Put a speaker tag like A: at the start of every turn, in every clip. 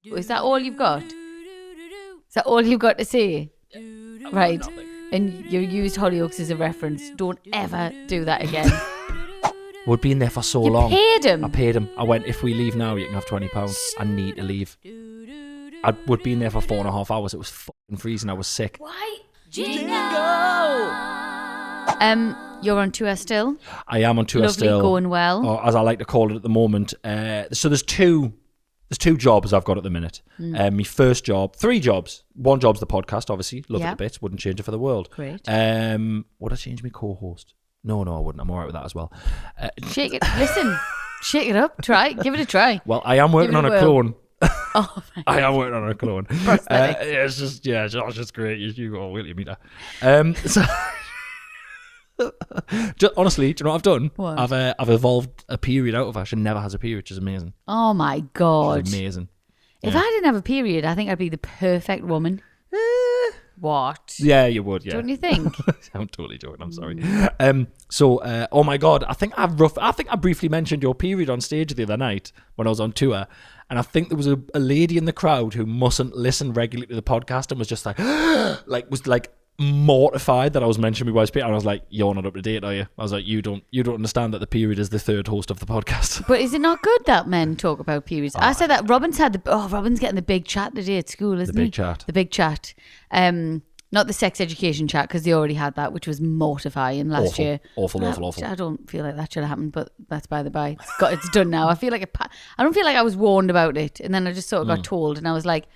A: Is that all you've got? Is that all you've got to say? Right. And you used Hollyoaks as a reference. Don't ever do that again.
B: We'd been there for so
A: You
B: long.
A: paid him?
B: I paid him. I went, if we leave now, you can have £20. I need to leave. We'd been there for 4.5 hours. It was fucking freezing. I was sick.
A: Why? Jingle! You're on tour still?
B: I am on tour
A: Lovely,
B: still.
A: going well.
B: Or as I like to call it at the moment. So there's two jobs I've got at the minute. My first job, 3 jobs. One job's the podcast, obviously. Love it a bit. Wouldn't change it for the world.
A: Great.
B: Would I change my co-host? No, I wouldn't. I'm all right with that as well.
A: Shake it. Listen. Shake it up. Try. Give it a try.
B: Well, I am working on a clone.
A: Oh, my
B: I am working on a clone. It's just great. You go, will you meet her? Honestly, do you know what I've done?
A: What?
B: I've evolved a period out of her. She never has a period, which is amazing.
A: Oh my God.
B: She's amazing.
A: If I didn't have a period, I think I'd be the perfect woman. What?
B: Yeah, you would, yeah.
A: Don't you think?
B: I'm totally joking, I'm sorry. Oh my God, I think I briefly mentioned your period on stage the other night when I was on tour, and I think there was a lady in the crowd who mustn't listen regularly to the podcast and was just like, was mortified that I was mentioning my wife's period, and I was like, you're not up to date, are you? I was like, you don't understand that the period is the third host of the podcast.
A: But is it not good that men talk about periods? I said that Robin's getting the big chat today at school, isn't he? The big chat. Not the sex education chat, because they already had that, which was mortifying last year.
B: Awful.
A: I don't feel like that should have happened, but that's by the by. It's done now. I don't feel like I was warned about it, and then I just sort of got told, and I was like,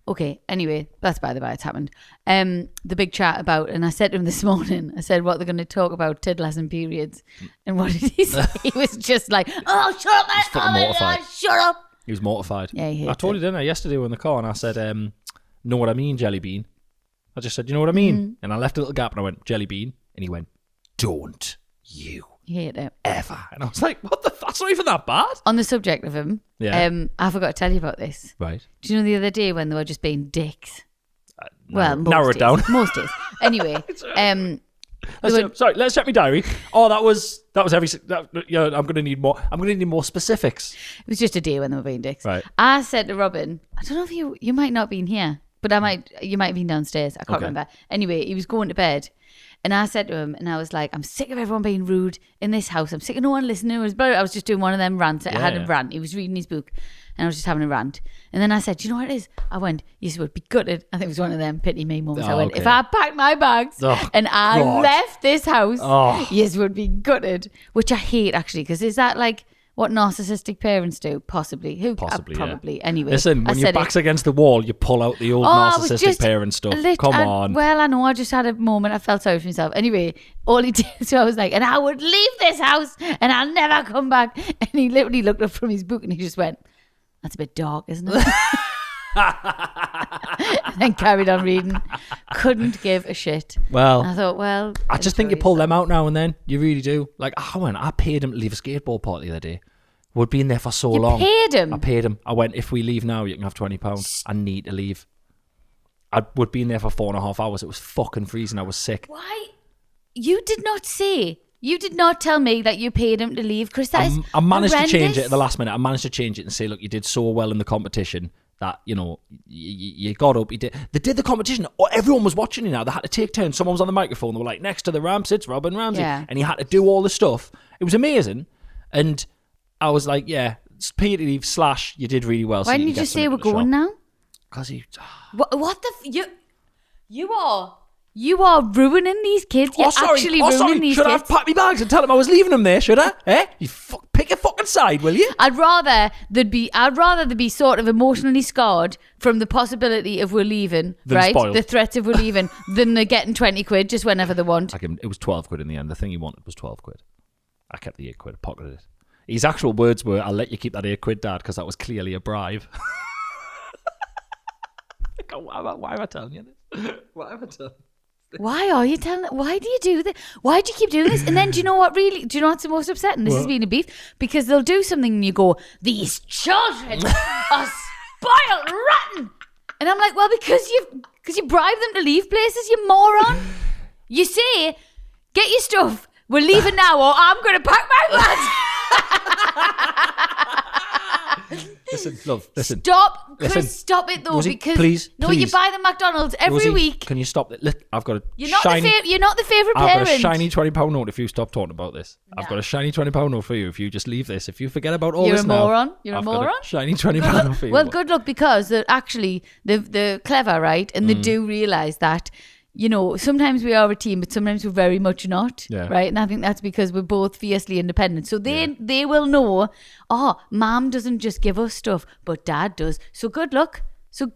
A: okay, anyway, that's by the by, it's happened. The big chat about, and I said to him this morning, I said, what they're going to talk about, tiddlers and periods. And what did he say? He was just like, oh, shut up, man.
B: Fucking mortified.
A: Shut up.
B: He was mortified.
A: Yeah,
B: I told you, didn't I, yesterday in the car, and I said, know what I mean, Jelly Bean? I just said, you know what I mean? And I left a little gap, and I went, Jelly Bean? And he went, don't you
A: hate it.
B: ever. And I was like, what the that's not even that bad.
A: On the subject of him, I forgot to tell you about this.
B: Right.
A: Do you know the other day when they were just being dicks?
B: Narrow it down.
A: Most days. Anyway,
B: let's check my diary. Oh, that was every. I'm gonna need more. I'm gonna need more specifics.
A: It was just a day when they were being dicks.
B: Right.
A: I said to Robin, I don't know if you might not have been here, but you might have been downstairs. I can't remember. Anyway, he was going to bed. And I said to him, and I was like, I'm sick of everyone being rude in this house. I'm sick of no one listening. I was just doing one of them rants. I had a rant. He was reading his book, and I was just having a rant. And then I said, do you know what it is? I went, you would be gutted. I think it was one of them pity me moments. I went, if I packed my bags and I left this house, you would be gutted. Which I hate, actually, because is that like what narcissistic parents do? Possibly. Probably. Yeah. Anyway.
B: Listen, when your back's against the wall, you pull out the old narcissistic parent stuff. Come on.
A: Well, I know. I just had a moment. I felt sorry for myself. Anyway, all he did, so I was like, and I would leave this house and I'll never come back. And he literally looked up from his book and he just went, that's a bit dark, isn't it? And then carried on reading. Couldn't give a shit.
B: Well,
A: and I thought,
B: I just think you pull them out now and then. You really do. Like, I paid him to leave a skateboard park the other day. We'd been there for so long.
A: You paid him?
B: I paid him. I went, if we leave now, you can have £20. I need to leave. We'd been there for 4.5 hours. It was fucking freezing. I was sick.
A: Why? You did not tell me that you paid him to leave, Chris. That is
B: I managed
A: horrendous.
B: to change it at the last minute. I managed to change it and say, look, you did so well in the competition that, you know, you got up. They did the competition. Everyone was watching you now. They had to take turns. Someone was on the microphone. They were like, next to the ramp sits Robin Ramsey. Yeah. And he had to do all the stuff. It was amazing. And I was like, yeah, pay to leave / you did really well.
A: Why didn't you just say we're going now?
B: Because
A: What the... You are ruining these kids. You're actually ruining these
B: kids. Should I have packed my bags and tell them I was leaving them there, should I? You pick a fucking side, will you?
A: I'd rather they'd be sort of emotionally scarred from the possibility of we're leaving, right?
B: Spoiled.
A: The threat of we're leaving, than they're getting 20 quid just whenever they want.
B: It was 12 quid in the end. The thing he wanted was 12 quid. I kept the 8 quid, pocketed it. His actual words were, I'll let you keep that 8 quid, Dad, because that was clearly a bribe. Why am I telling you this? Why am I telling you?
A: Why are you telling? Why do you do this? Why do you keep doing this? And then do you know what's the most upsetting? This has been a beef, because they'll do something and you go, these children are spoiled rotten. And I'm like, well, because you bribe them to leave places, you moron. You say, get your stuff, we're leaving now, or I'm going to pack my bags.
B: Listen, love, listen.
A: Stop, Chris,
B: Listen.
A: stop it though,
B: Rosie,
A: because
B: please,
A: no, you
B: please.
A: buy the McDonald's every
B: Rosie,
A: week.
B: Can you stop it? Look, I've got a
A: You're not
B: shiny...
A: you're not the favourite
B: I've
A: parent.
B: got a shiny £20 note if you stop talking about this. I've
A: No.
B: got a shiny £20 note for you if you just leave this. If you forget about all
A: You're
B: this
A: a
B: now,
A: moron. You're a
B: I've got
A: moron.
B: shiny £20 note for you.
A: Well, good luck, because they're clever, right? And they do realise that, you know, sometimes we are a team, but sometimes we're very much not,
B: Yeah.
A: right? And I think that's because we're both fiercely independent. So they will know, mom doesn't just give us stuff, but dad does. So good luck. They're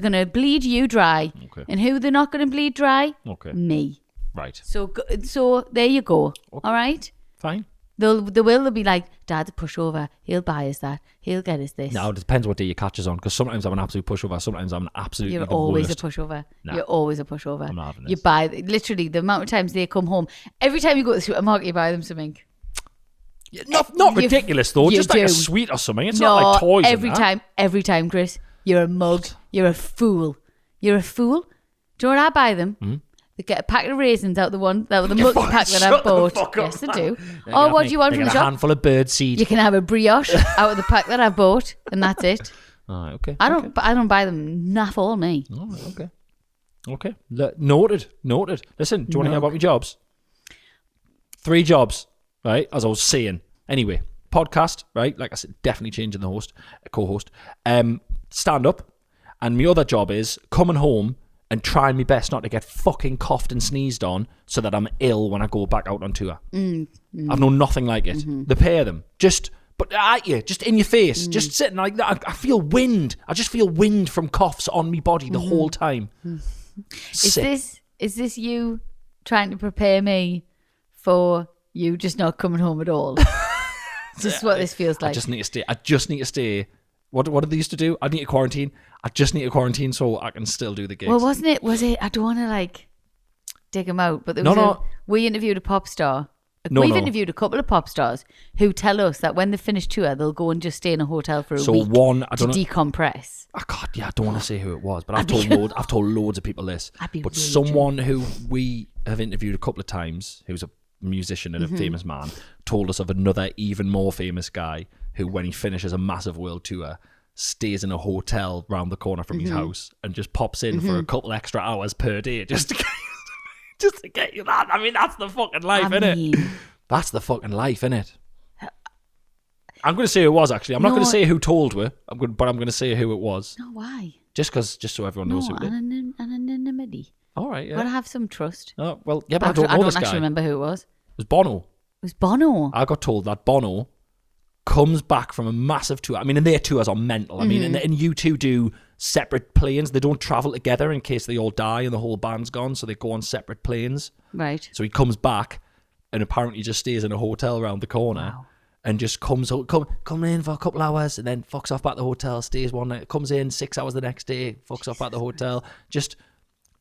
A: going to bleed you dry.
B: Okay.
A: And who they're not going to bleed dry?
B: Okay.
A: Me.
B: Right.
A: So there you go.
B: Okay.
A: All right?
B: Fine.
A: They'll be like, Dad's a pushover. He'll buy us that. He'll get us this.
B: Now, it depends what day you catch us on, because sometimes I'm an absolute pushover, sometimes I'm absolutely
A: You're
B: the
A: always
B: worst.
A: a pushover.
B: Nah.
A: You're always a pushover.
B: I'm not having
A: You
B: this.
A: buy, literally, the amount of times they come home, every time you go to the supermarket, you buy them something.
B: Yeah, not ridiculous, though.
A: you
B: Just like a
A: do.
B: sweet or something. It's not like toys. and that.
A: every time, Chris. You're a mug. You're a fool. You're a fool. Do you know what I buy them? They get a packet of raisins out the multi pack that I bought. Yes, they do. Oh, what do you want from the
B: A
A: shop?
B: handful of bird seed.
A: You can have a brioche out of the pack that I bought, and that's it.
B: All right, okay.
A: I don't buy them naff all me.
B: All right, okay. Noted. Listen, do you want to hear about my jobs? 3 jobs, right? As I was saying. Anyway, podcast, right? Like I said, definitely changing the co-host. Stand up. And my other job is coming home and trying my best not to get fucking coughed and sneezed on so that I'm ill when I go back out on tour. I've known nothing like it. The pair of them. But at you, just in your face, just sitting like that. I feel wind. I just feel wind from coughs on my body the whole time.
A: Is this you trying to prepare me for you just not coming home at all? Is this what this feels like?
B: I just need to stay. What did they used to do? I need to quarantine. I just need to quarantine so I can still do the gigs.
A: Well, was it? I don't want to dig them out, but we interviewed a pop star. We've interviewed a couple of pop stars who tell us that when they finish tour, they'll go and just stay in a hotel for a week to decompress.
B: Oh God, yeah, I don't want to say who it was, but I've told loads of people this. But
A: really
B: someone who we have interviewed a couple of times, who's a musician and a famous man, told us of another even more famous guy who, when he finishes a massive world tour, stays in a hotel round the corner from his house and just pops in for a couple extra hours per day just to get you that. I mean, that's the fucking life, innit? That's the fucking life, innit? I'm going to say who it was, actually. I'm not going to say who told her, but I'm going to say who it was.
A: No, why?
B: Just so everyone knows who it is.
A: Anonymity.
B: All right, yeah.
A: Gotta have some trust.
B: Oh, well, yeah, but I don't know this guy.
A: I don't actually remember who it was.
B: It was Bono.
A: It was Bono.
B: I got told that Bono comes back from a massive tour. I mean, and their tours are mental. I mean, and you two do separate planes. They don't travel together in case they all die and the whole band's gone, so they go on separate planes.
A: Right.
B: So he comes back and apparently just stays in a hotel around the corner.
A: Wow.
B: And just comes in for a couple hours and then fucks off at the hotel, stays one night, comes in 6 hours the next day, fucks off at the hotel, just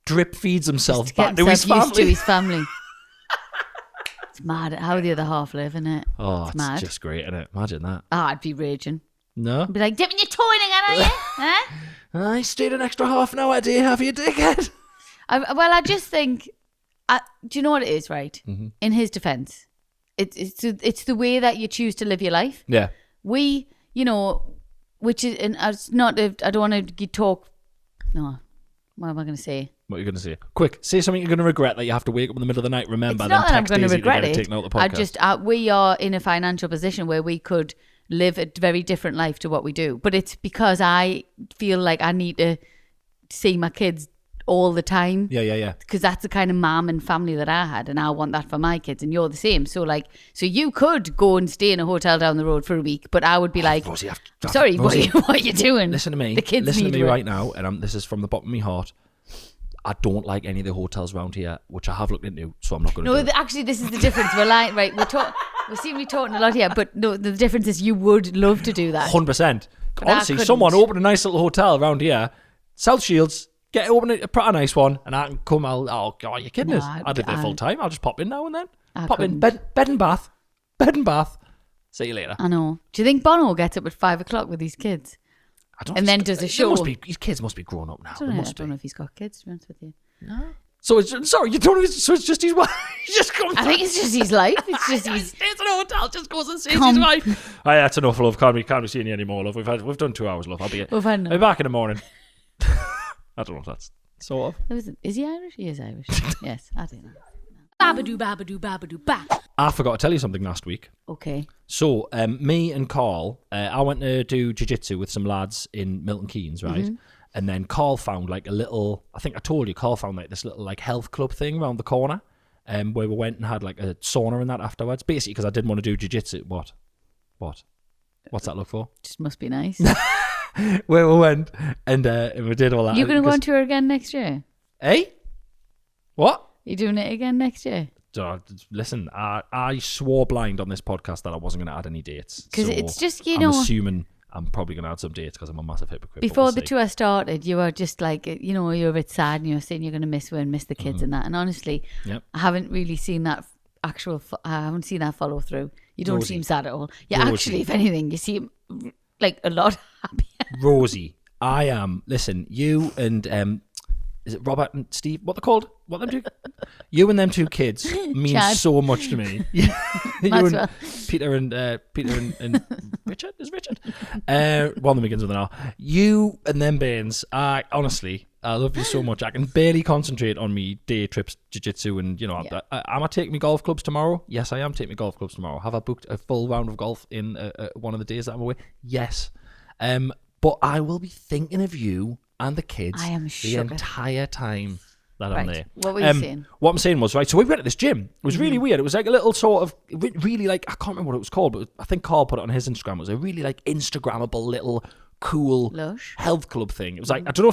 B: drip feeds himself back to his family.
A: Used to his family. It's mad how the other half live, isn't it?
B: Oh,
A: it's mad.
B: Just great, isn't it? Imagine that.
A: Oh, I'd be raging.
B: No?
A: I'd be like, dipping your toe in again, are you? Huh?
B: I stayed an extra half an hour, do you have you, dickhead?
A: I just think, do you know what it is, right? Mm-hmm. In his defence, it's the way that you choose to live your life.
B: Yeah.
A: We, which is, and it's not, I don't want to talk, no, what am I going to say?
B: What are you going to say? Quick, say something you're going to regret that you have to wake up in the middle of the night, remember,
A: it's
B: then
A: not that I'm
B: text
A: going to
B: Daisy
A: regret
B: to get
A: it.
B: taken out the podcast.
A: We are in a financial position where we could live a very different life to what we do. But it's because I feel like I need to see my kids all the time.
B: Yeah.
A: Because that's the kind of mom and family that I had, and I want that for my kids, and you're the same. So you could go and stay in a hotel down the road for a week, but I would be like,
B: Rosie,
A: sorry,
B: Rosie,
A: what are you doing?
B: Listen to me.
A: The kids
B: listen to me
A: work.
B: right now, and this is from the bottom of my heart. I don't like any of the hotels around here, which I have looked into, so I'm not going to do it.
A: Actually, this is the difference. We're like, right, we seem to be talking a lot here, but no, the difference is you would love to do that.
B: 100%. Honestly, someone open a nice little hotel around here, South Shields, open a pretty nice one, and I can come out. Oh, God, you're kidding us. I did that full time. I'll just pop in now and then. In, bed and bath. See you later.
A: I know. Do you think Bono gets up at 5 o'clock with his kids?
B: I don't
A: and then does a show?
B: His kids must be grown up now.
A: I don't know if he's got kids, to be honest with you.
B: No. So it's sorry, you don't. So it's just his wife. He just comes.
A: I think it's just his life. It's just his.
B: Stays in a hotel, just goes and sees his wife. Oh, yeah, that's enough, love. Can't be seeing you anymore, love. We've done 2 hours, love. I'll be back in the morning. I don't know if that's sort of.
A: Is he Irish? He is Irish. Yes, I don't know. Babadoo, babadoo, babadoo, ba.
B: I forgot to tell you something last week.
A: Okay.
B: So, me and Carl, I went to do jiu-jitsu with some lads in Milton Keynes, right? Mm-hmm. And then Carl found like a little, I think I told you, Carl found like this little like health club thing around the corner, where we went and had like a sauna and that afterwards. Basically, because I didn't want to do jiu-jitsu. What? What's that look for?
A: Just must be nice.
B: Where we went and we did all that.
A: You're going to go on tour again next year?
B: Hey? What?
A: You doing it again next year?
B: Listen, I swore blind on this podcast that I wasn't going to add any dates.
A: Because it's just,
B: I'm assuming I'm probably going to add some dates because I'm a massive hypocrite.
A: Before the tour started, you were just like, you were a bit sad and you were saying you're going to miss her and miss the kids and that. And honestly, I haven't really seen that I haven't seen that follow through. You don't seem sad at all. Yeah, Rosie. Actually, if anything, you seem like a lot happier.
B: Rosie, I am. Listen, you and is it Robert and Steve? What they're called? What them two? You and them two kids mean
A: Chad.
B: So much to me. You and Peter and Richard? Is Richard? One of them begins with an R. You and them Baines, I love you so much. I can barely concentrate on me day trips, jiu-jitsu, and am I taking me golf clubs tomorrow? Yes, I am taking me golf clubs tomorrow. Have I booked a full round of golf in one of the days that I'm away? Yes. But I will be thinking of you and the kids the entire time that I'm there.
A: What were you saying?
B: What I'm saying was, right, so we went to this gym. It was really weird. It was like a little sort of, really like, I can't remember what it was called, but I think Carl put it on his Instagram. It was a really like Instagrammable little cool health club thing. It was like, I don't know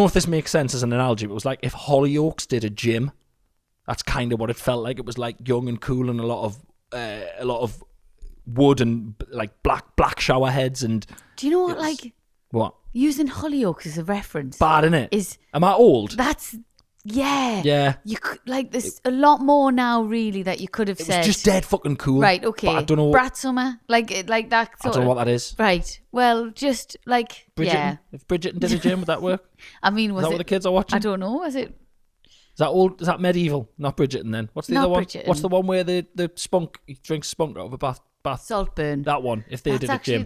B: if this makes sense as an analogy, but it was like if Hollyoaks did a gym. That's kind of what it felt like. It was like young and cool and a lot of wood and like black shower heads and.
A: Do you know what like?
B: What?
A: Using Hollyoaks as a reference.
B: Bad, innit? Am I old?
A: That's yeah.
B: Yeah.
A: You could like there's a lot more now really that you could have said.
B: It was just dead fucking cool.
A: Right, okay.
B: But I don't know.
A: Brat summer. Like that sort
B: I don't know what that is.
A: Right. Well, just like
B: Bridgerton. If Bridgerton did a gym, would that work?
A: I mean,
B: is that what the kids are watching?
A: I don't know. Was it?
B: Is that old? Is that medieval? Not Bridgerton then. What's the other one?
A: Bridgerton.
B: What's the one where the spunk he drinks spunk out of a bath?
A: Saltburn.
B: That one. If they did a gym.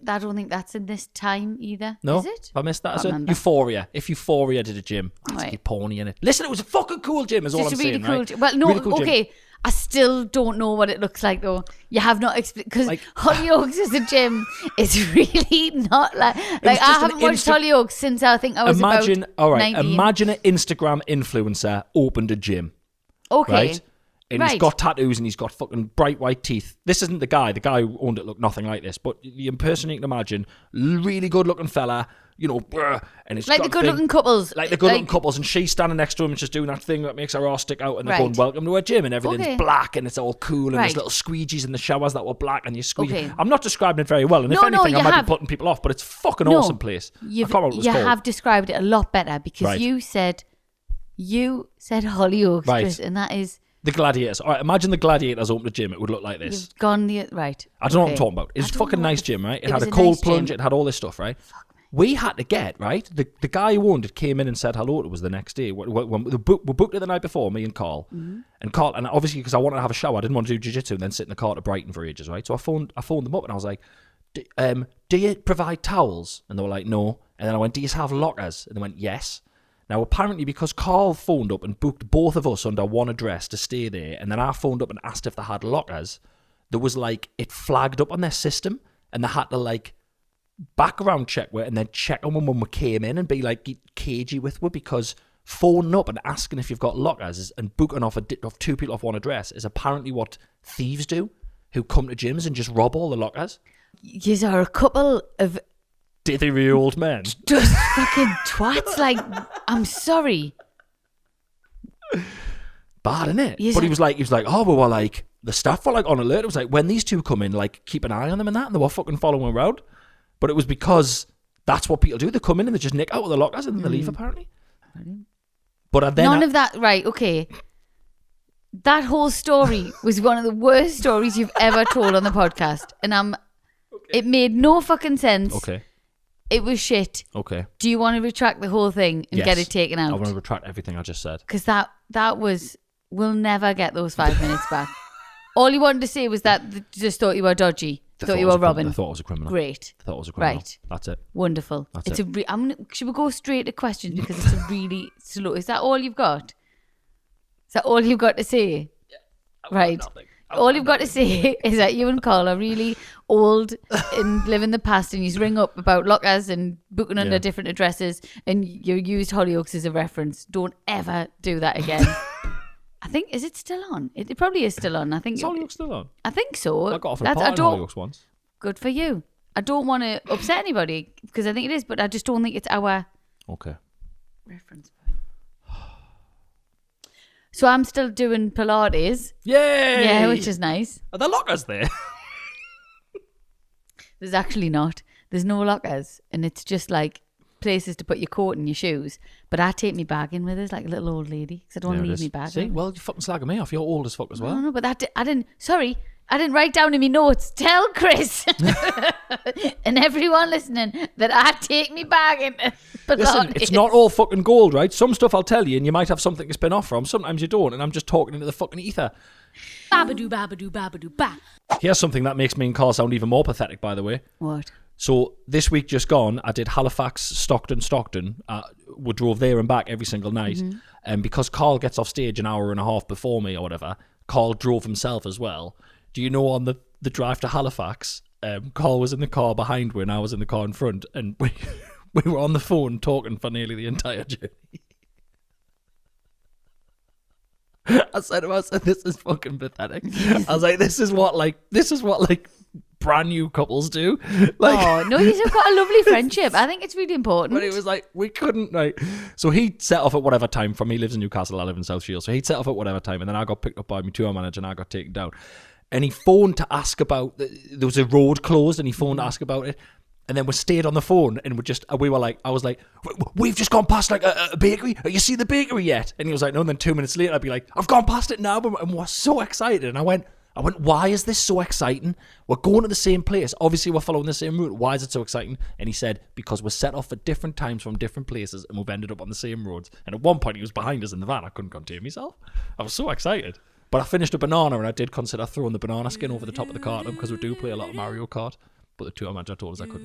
A: I don't think that's in this time either.
B: No,
A: is it?
B: Have I missed that? Euphoria. If Euphoria did a gym, I'd keep porny in it. Listen, it was a fucking cool gym. Is all I'm
A: really
B: saying.
A: Cool
B: right?
A: Well, no,
B: really cool
A: okay.
B: Gym.
A: I still don't know what it looks like though. You have not explained because Hollyoaks as a gym is really not like I haven't watched Hollyoaks since I think I was about 19.
B: Imagine an Instagram influencer opened a gym.
A: Okay.
B: Right? And he's got tattoos and he's got fucking bright white teeth. This isn't the guy. The guy who owned it looked nothing like this. But the person you can imagine, really good looking fella, and it's
A: like the good looking couples.
B: Like the good looking couples. And she's standing next to him and just doing that thing that makes her ass stick out. And they're going, welcome to our gym. And everything's black and it's all cool. And there's little squeegees in the showers that were black. And you squeeze. Okay. I'm not describing it very well. And if anything, I might be putting people off. But it's a fucking awesome place.
A: You have described it a lot better because you said Hollyoaks.
B: Right.
A: And that is...
B: The Gladiators. All right, imagine the Gladiators opened a gym. It would look like this.
A: You've gone the... Right.
B: I don't know what I'm talking about. It's a fucking nice gym, right? It had a cold plunge. It had all this stuff, right? We had to get, right? The guy who owned it came in and said hello to us the next day. We booked it the night before, me and Carl. Mm-hmm. And obviously, because I wanted to have a shower, I didn't want to do jiu-jitsu and then sit in the car to Brighton for ages, right? So I phoned them up and I was like, do you provide towels? And they were like, no. And then I went, do you have lockers? And they went, yes. Now, apparently, because Carl phoned up and booked both of us under one address to stay there, and then I phoned up and asked if they had lockers, there was like, it flagged up on their system, and they had to like background check it and then check on when we came in and be like cagey with it, because phoning up and asking if you've got lockers and booking off two people off one address is apparently what thieves do, who come to gyms and just rob all the lockers.
A: You are a couple of...
B: Dithy-old men.
A: Just fucking twats. Like, I'm sorry.
B: Bad, innit? But he was like, oh, well, like, the staff were like on alert. It was like, when these two come in, like, keep an eye on them and that, and they were fucking following around. But it was because that's what people do. They come in and they just nick out of the lockers and then they leave, apparently. But then... None
A: of that, right, okay. That whole story was one of the worst stories you've ever told on the podcast. And it made no fucking sense.
B: Okay.
A: it was shit.
B: Okay.
A: Do you want to retract the whole thing and get it taken out?
B: I want to retract everything I just said.
A: Because that was, we'll never get those 5 minutes back. All you wanted to say was that they just thought you were dodgy. Thought you were robbing.
B: They thought I was a criminal.
A: Great.
B: They thought I was a criminal.
A: Right.
B: That's it.
A: Wonderful.
B: That's
A: should we go straight to questions because it's a really slow. Is that all you've got? Is that all you've got to say?
B: Yeah.
A: Right. All you've got to say is that you and Carl are really old and live in the past, and you ring up about lockers and booking under different addresses, and you used Hollyoaks as a reference. Don't ever do that again. I think, is it still on? It probably is still on. I think
B: Is Hollyoaks still on?
A: I think so.
B: I got offered a part in Hollyoaks once.
A: Good for you. I don't want to upset anybody because I think it is, but I just don't think it's our reference point. So I'm still doing Pilates.
B: Yay!
A: Yeah, which is nice.
B: Are there lockers there?
A: There's actually not. There's no lockers, and it's just like places to put your coat and your shoes. But I take my bag in with us like a little old lady because I don't want to leave my bag.
B: See, well, you're fucking slagging me off. You're old as fuck as well.
A: No, but I didn't write down in my notes. Tell Chris and everyone listening that I take me bag in.
B: Listen, it's not all fucking gold, right? Some stuff I'll tell you and you might have something to spin off from. Sometimes you don't, and I'm just talking into the fucking ether.
A: Babadoo, babadoo, babadoo, ba.
B: Here's something that makes me and Carl sound even more pathetic, by the way.
A: What?
B: So this week just gone, I did Halifax, Stockton. We drove there and back every single night. And because Carl gets off stage an hour and a half before me or whatever, Carl drove himself as well. Do you know on the drive to Halifax, Carl was in the car behind me and I was in the car in front, and we were on the phone talking for nearly the entire journey. I said to him, this is fucking pathetic. I was like, this is what brand new couples do. Like,
A: oh no, you've got a lovely friendship. I think it's really important.
B: But it was like, we couldn't, like, so he set off at whatever time from me. He lives in Newcastle, I live in South Shields, so he'd set off at whatever time, and then I got picked up by my tour manager and I got taken down, and he phoned to ask about there was a road closed, and he phoned to ask about it. And then we stayed on the phone, and I was like, we've just gone past like a bakery. Have you seen the bakery yet? And he was like, no. And then 2 minutes later, I'd be like, I've gone past it now, and we're so excited. And I went, why is this so exciting? We're going to the same place. Obviously, we're following the same route. Why is it so exciting? And he said, because we're set off at different times from different places, and we've ended up on the same roads. And at one point, he was behind us in the van. I couldn't contain myself. I was so excited. But I finished a banana, and I did consider throwing the banana skin over the top of the cart because we do play a lot of Mario Kart. But the tour manager told us I couldn't.